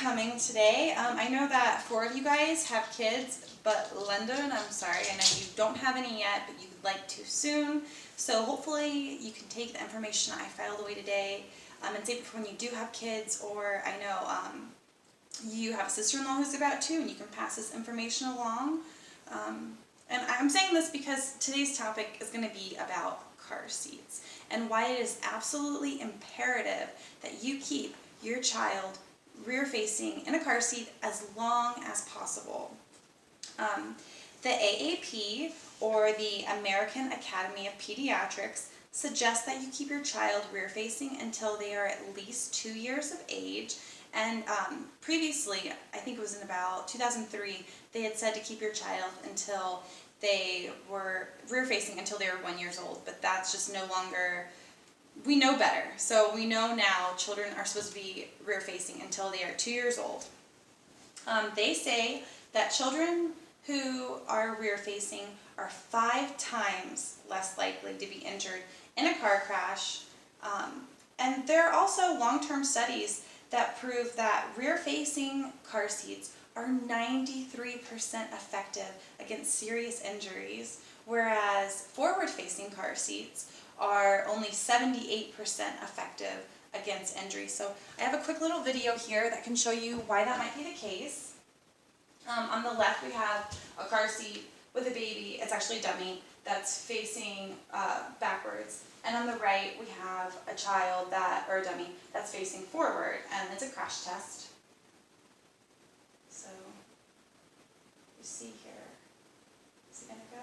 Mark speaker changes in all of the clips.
Speaker 1: coming today. I know that 4 of you guys have kids, but London, I'm sorry, I know you don't have any yet, but you'd like to soon. So hopefully you can take the information I filed away today and save it for when you do have kids, or I know you have a sister-in-law who's about to, and you can pass this information along. And I'm saying this because today's topic is going to be about car seats and why it is absolutely imperative that you keep your child rear-facing in a car seat as long as possible. The AAP, or the American Academy of Pediatrics, suggests that you keep your child rear-facing until they are at least 2 years of age. And previously, I think it was in about 2003, they had said to keep your child until they were rear-facing until they were 1 year old, but that's just no longer, we know better. So we know now children are supposed to be rear-facing until they are 2 years old. They say that children who are rear-facing are 5 times less likely to be injured in a car crash. And there are also long-term studies that prove that rear-facing car seats are 93% effective against serious injuries, whereas forward-facing car seats are only 78% effective against injury. So I have a quick little video here that can show you why that might be the case. On the left we have a car seat with a baby, it's actually a dummy, that's facing backwards. And on the right we have a child or a dummy that's facing forward, and it's a crash test. So you see here, is it going to go?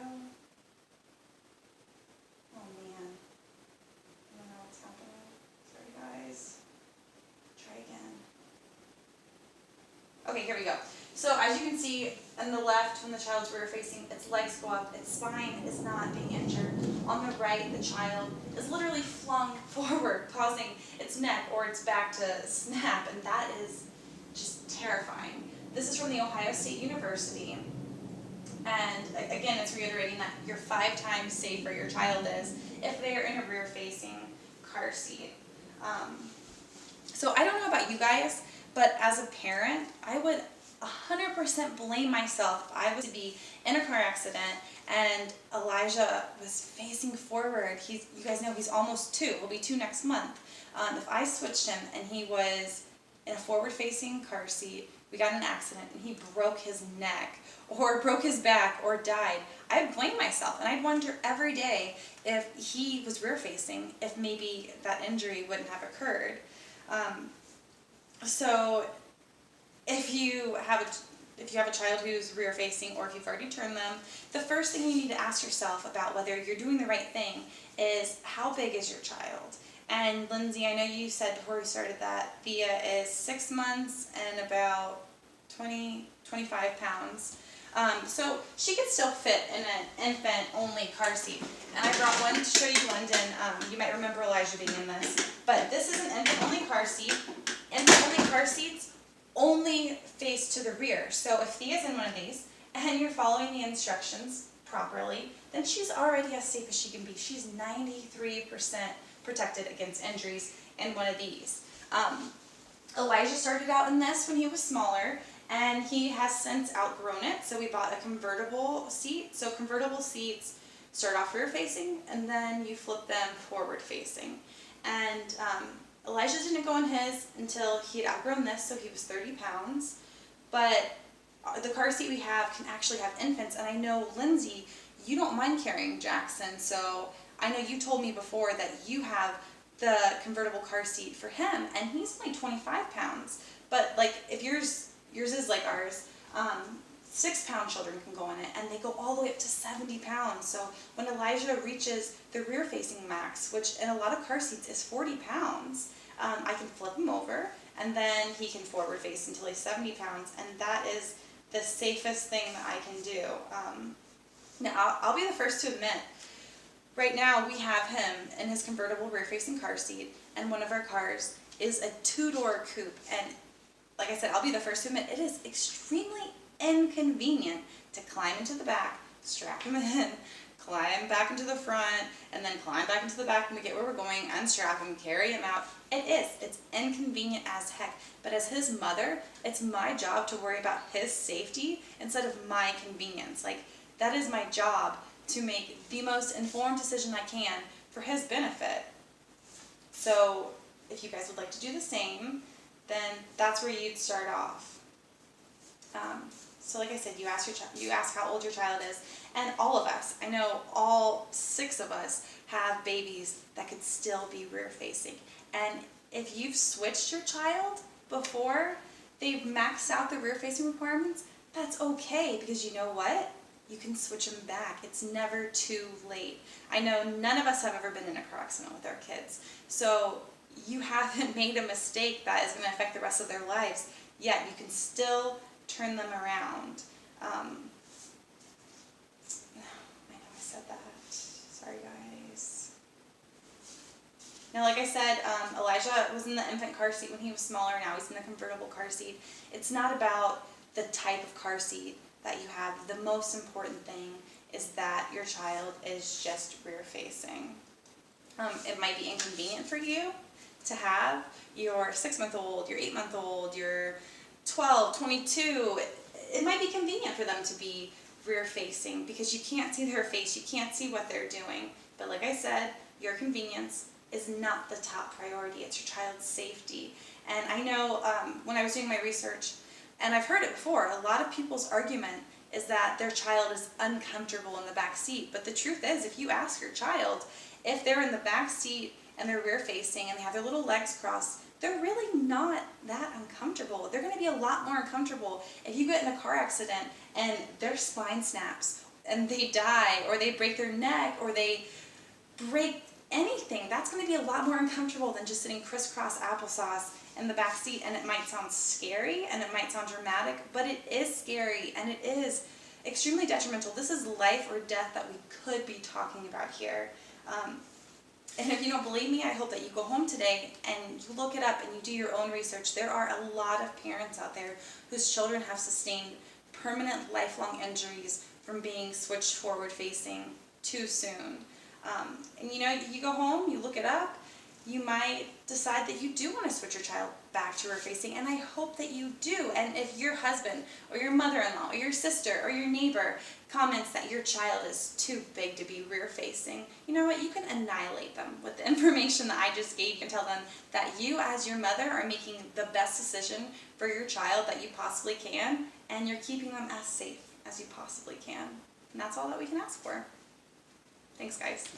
Speaker 1: Oh man, I don't know what's happening. Sorry guys, try again. Okay, here we go. So as you can see, on the left, when the child's rear-facing, its legs go up, its spine is not being injured. On the right, the child is literally flung forward, causing its neck or its back to snap, and that is just terrifying. This is from the Ohio State University, and again, it's reiterating that you're 5 times safer your child is if they are in a rear-facing car seat. So I don't know about you guys, but as a parent, I would 100% blame myself if I was to be in a car accident and Elijah was facing forward. You guys know he's almost 2. He'll be 2 next month. If I switched him and he was in a forward-facing car seat, we got in an accident and he broke his neck or broke his back or died, I'd blame myself, and I'd wonder every day if he was rear-facing, if maybe that injury wouldn't have occurred. So if you have a child who's rear-facing, or if you've already turned them, the first thing you need to ask yourself about whether you're doing the right thing is, how big is your child? And Lindsay, I know you said before we started that Thea is 6 months and about 25 pounds. So she could still fit in an infant-only car seat. And I brought one to show you, London. You might remember Elijah being in this. But this is an infant-only car seat. Infant-only car seats only face to the rear. So if Thea's in one of these and you're following the instructions properly, then she's already as safe as she can be. She's 93% protected against injuries in one of these. Elijah started out in this when he was smaller, and he has since outgrown it, so we bought a convertible seat. So convertible seats start off rear-facing, and then you flip them forward-facing. And Elijah didn't go in his until he had outgrown this, so he was 30 pounds. But the car seat we have can actually have infants, and I know, Lindsay, you don't mind carrying Jackson, so I know you told me before that you have the convertible car seat for him, and he's only 25 pounds. But like, if yours is like ours, 6-pound children can go in it, and they go all the way up to 70 pounds. So when Elijah reaches the rear-facing max, which in a lot of car seats is 40 pounds, I can flip him over, and then he can forward face until he's 70 pounds, and that is the safest thing that I can do. Now, I'll be the first to admit, right now we have him in his convertible rear-facing car seat, and one of our cars is a 2-door coupe, and like I said, I'll be the first to admit, it is extremely inconvenient to climb into the back, strap him in, climb back into the front, and then climb back into the back when we get where we're going, unstrap him, carry him out. It's inconvenient as heck, but as his mother, it's my job to worry about his safety instead of my convenience. Like, that is my job, to make the most informed decision I can for his benefit. So if you guys would like to do the same, then that's where you'd start off. So like I said, you ask how old your child is, and all of us, I know all 6 of us have babies that could still be rear facing. And if you've switched your child before they've maxed out the rear facing requirements, that's okay, because you know what? You can switch them back. It's never too late. I know none of us have ever been in a car accident with our kids, so you haven't made a mistake that is going to affect the rest of their lives, yet you can still turn them around. I know I said that. Sorry, guys. Now, like I said, Elijah was in the infant car seat when he was smaller. Now he's in the convertible car seat. It's not about the type of car seat that you have. The most important thing is that your child is just rear facing. It might be inconvenient for you to have your 6-month-old, your 8-month-old, your 12, 22. It might be convenient for them to be rear facing because you can't see their face, you can't see what they're doing. But like I said, your convenience is not the top priority. It's your child's safety. And I know when I was doing my research, and I've heard it before, a lot of people's argument is that their child is uncomfortable in the back seat. But the truth is, if you ask your child, if they're in the back seat and they're rear facing and they have their little legs crossed, they're really not that uncomfortable. They're going to be a lot more uncomfortable if you get in a car accident and their spine snaps and they die, or they break their neck, or they break anything. That's going to be a lot more uncomfortable than just sitting crisscross applesauce in the back seat. And it might sound scary and it might sound dramatic, but it is scary and it is extremely detrimental. This is life or death that we could be talking about here. And if you don't believe me, I hope that you go home today and you look it up and you do your own research. There are a lot of parents out there whose children have sustained permanent lifelong injuries from being switched forward facing too soon. And you know, you go home, you look it up, you might decide that you do want to switch your child back to rear facing, and I hope that you do. And if your husband or your mother-in-law or your sister or your neighbor comments that your child is too big to be rear facing, you know what, you can annihilate them with the information that I just gave. You can tell them that you as your mother are making the best decision for your child that you possibly can, and you're keeping them as safe as you possibly can. And that's all that we can ask for. Thanks, guys.